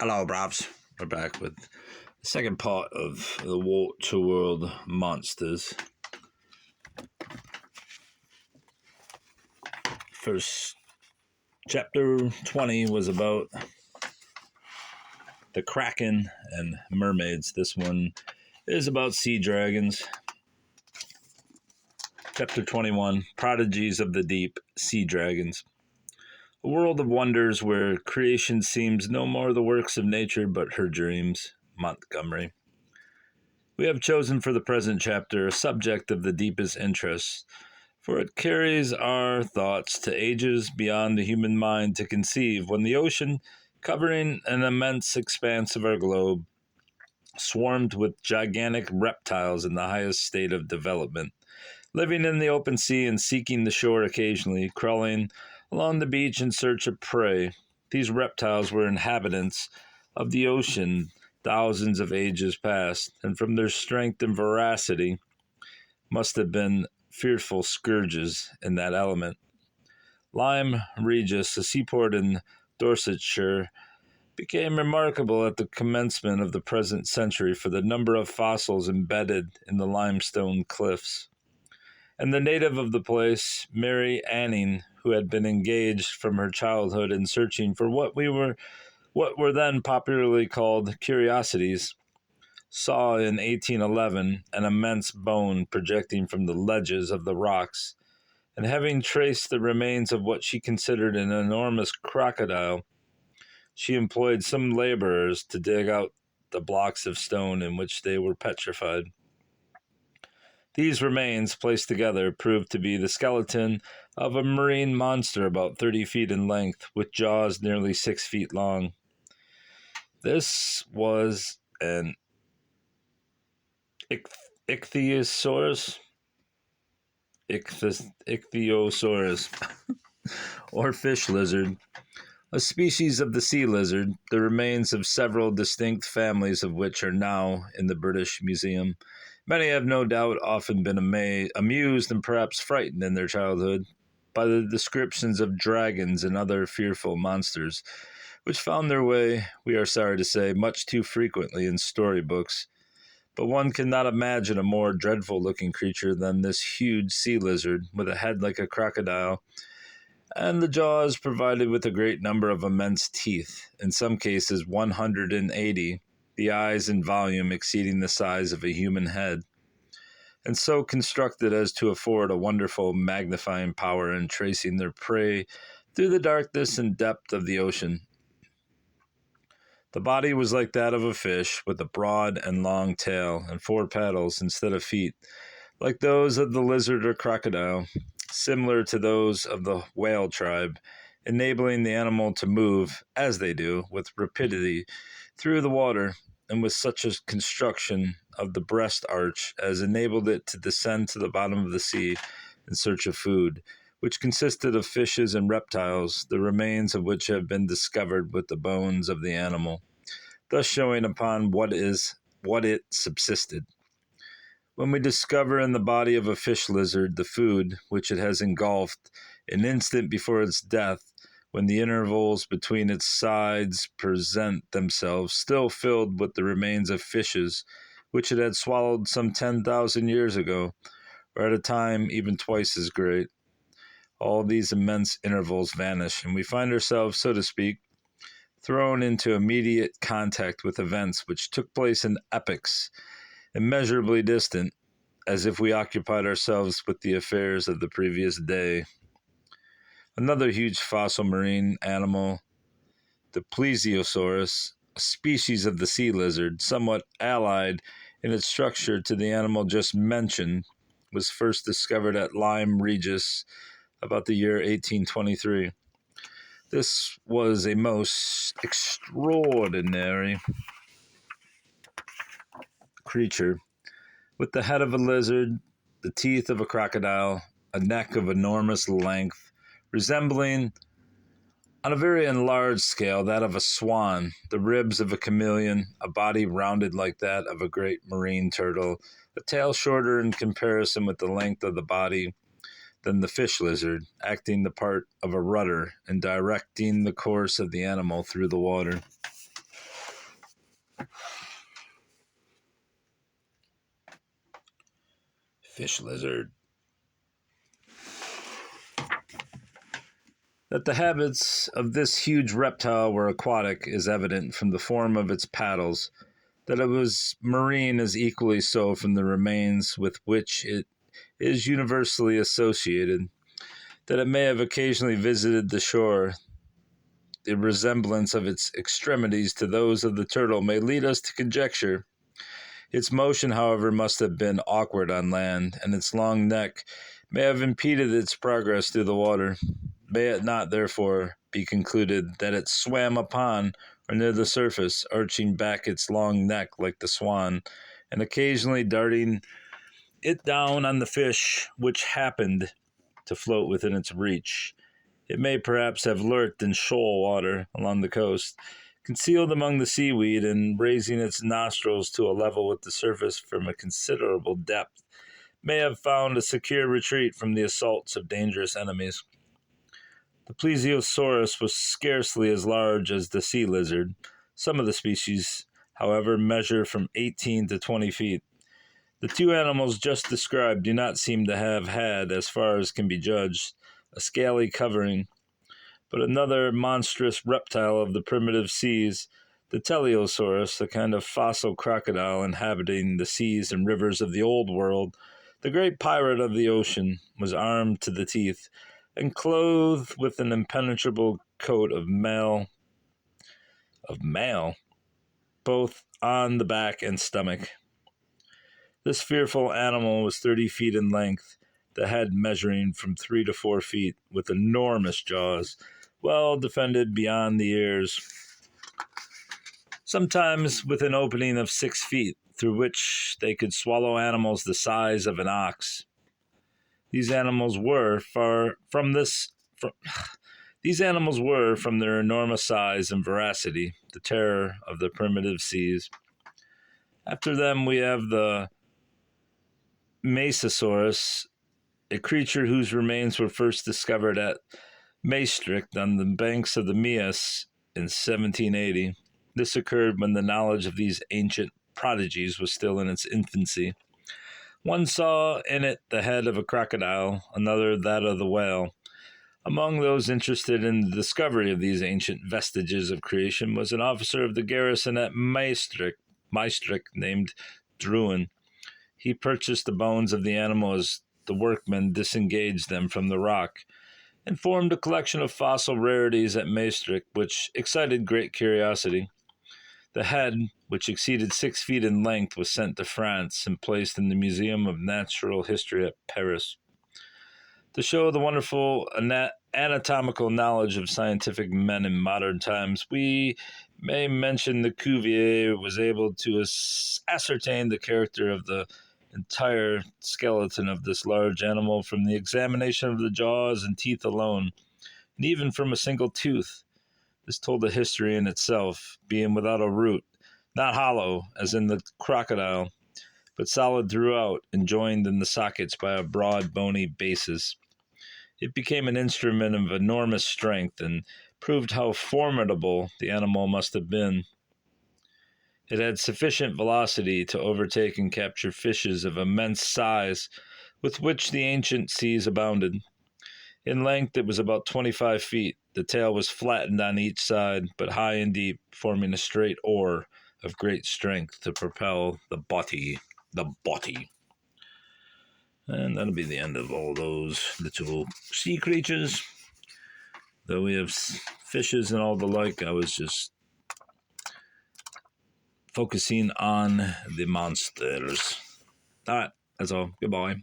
Hello, Bravs. We're back with the second part of the Water World Monsters. First, chapter 20 was about the Kraken and mermaids. This one is about sea dragons. Chapter 21, Prodigies of the Deep, Sea Dragons. A world of wonders where creation seems no more the works of nature but her dreams. Montgomery. We have chosen for the present chapter a subject of the deepest interest, for it carries our thoughts to ages beyond the human mind to conceive, when the ocean, covering an immense expanse of our globe, swarmed with gigantic reptiles in the highest state of development, living in the open sea and seeking the shore occasionally, crawling along the beach in search of prey. These reptiles were inhabitants of the ocean thousands of ages past, and from their strength and voracity must have been fearful scourges in that element. Lyme Regis, a seaport in Dorsetshire, became remarkable at the commencement of the present century for the number of fossils embedded in the limestone cliffs. And the native of the place, Mary Anning, who had been engaged from her childhood in searching for what were then popularly called curiosities, saw in 1811 an immense bone projecting from the ledges of the rocks, and having traced the remains of what she considered an enormous crocodile, she employed some laborers to dig out the blocks of stone in which they were petrified. These remains, placed together, proved to be the skeleton of a marine monster about 30 feet in length, with jaws nearly 6 feet long. This was an ichthyosaurus, or fish lizard, a species of the sea lizard, the remains of several distinct families of which are now in the British Museum. Many have no doubt often been amused and perhaps frightened in their childhood by the descriptions of dragons and other fearful monsters, which found their way, we are sorry to say, much too frequently in storybooks. But one cannot imagine a more dreadful-looking creature than this huge sea lizard, with a head like a crocodile, and the jaws provided with a great number of immense teeth, in some cases 180, the eyes in volume exceeding the size of a human head, and so constructed as to afford a wonderful magnifying power in tracing their prey through the darkness and depth of the ocean. The body was like that of a fish, with a broad and long tail and 4 paddles instead of feet, like those of the lizard or crocodile, similar to those of the whale tribe, enabling the animal to move, as they do, with rapidity through the water, and with such a construction of the breast arch as enabled it to descend to the bottom of the sea in search of food, which consisted of fishes and reptiles, the remains of which have been discovered with the bones of the animal, thus showing upon what it subsisted. When we discover in the body of a fish lizard the food which it has engulfed an instant before its death, when the intervals between its sides present themselves still filled with the remains of fishes which it had swallowed some 10,000 years ago, or at a time even twice as great, all these immense intervals vanish, and we find ourselves, so to speak, thrown into immediate contact with events which took place in epochs immeasurably distant, as if we occupied ourselves with the affairs of the previous day. Another huge fossil marine animal, the plesiosaurus, a species of the sea lizard, somewhat allied in its structure to the animal just mentioned, was first discovered at Lyme Regis about the year 1823. This was a most extraordinary creature, with the head of a lizard, the teeth of a crocodile, a neck of enormous length, resembling on a very enlarged scale that of a swan, the ribs of a chameleon, a body rounded like that of a great marine turtle, a tail shorter in comparison with the length of the body than the fish lizard, acting the part of a rudder and directing the course of the animal through the water. fish lizard. That the habits of this huge reptile were aquatic is evident from the form of its paddles. That it was marine is equally so from the remains with which it is universally associated. That it may have occasionally visited the shore, the resemblance of its extremities to those of the turtle may lead us to conjecture. Its motion, however, must have been awkward on land, and its long neck may have impeded its progress through the water. May it not, therefore, be concluded that it swam upon or near the surface, arching back its long neck like the swan, and occasionally darting it down on the fish which happened to float within its reach. It may perhaps have lurked in shoal water along the coast, concealed among the seaweed, and raising its nostrils to a level with the surface from a considerable depth, may have found a secure retreat from the assaults of dangerous enemies. The plesiosaurus was scarcely as large as the sea lizard. Some of the species, however, measure from 18 to 20 feet. The two animals just described do not seem to have had, as far as can be judged, a scaly covering, but another monstrous reptile of the primitive seas, the teleosaurus, a kind of fossil crocodile inhabiting the seas and rivers of the Old World, the great pirate of the ocean, was armed to the teeth and clothed with an impenetrable coat of mail, both on the back and stomach. This fearful animal was 30 feet in length, the head measuring from 3 to 4 feet, with enormous jaws, well defended beyond the ears, sometimes with an opening of 6 feet, through which they could swallow animals the size of an ox. These animals were, from their enormous size and voracity, the terror of the primitive seas. After them we have the Mesosaurus, a creature whose remains were first discovered at Maastricht on the banks of the Meas in 1780. This occurred when the knowledge of these ancient prodigies was still in its infancy. One saw in it the head of a crocodile, another that of the whale. Among those interested in the discovery of these ancient vestiges of creation was an officer of the garrison at Maastricht named Druin. He purchased the bones of the animal as the workmen disengaged them from the rock, and formed a collection of fossil rarities at Maastricht, which excited great curiosity. The head, which exceeded 6 feet in length, was sent to France and placed in the Museum of Natural History at Paris. To show the wonderful anatomical knowledge of scientific men in modern times, we may mention that Cuvier was able to ascertain the character of the entire skeleton of this large animal from the examination of the jaws and teeth alone, and even from a single tooth. This told a history in itself, being without a root, not hollow, as in the crocodile, but solid throughout, and joined in the sockets by a broad, bony basis. It became an instrument of enormous strength, and proved how formidable the animal must have been. It had sufficient velocity to overtake and capture fishes of immense size, with which the ancient seas abounded. In length it was about 25 feet. The tail was flattened on each side, but high and deep, forming a straight oar of great strength to propel the body. And that'll be the end of all those little sea creatures. Though we have fishes and all the like, I was just focusing on the monsters. All right, that's all. Goodbye.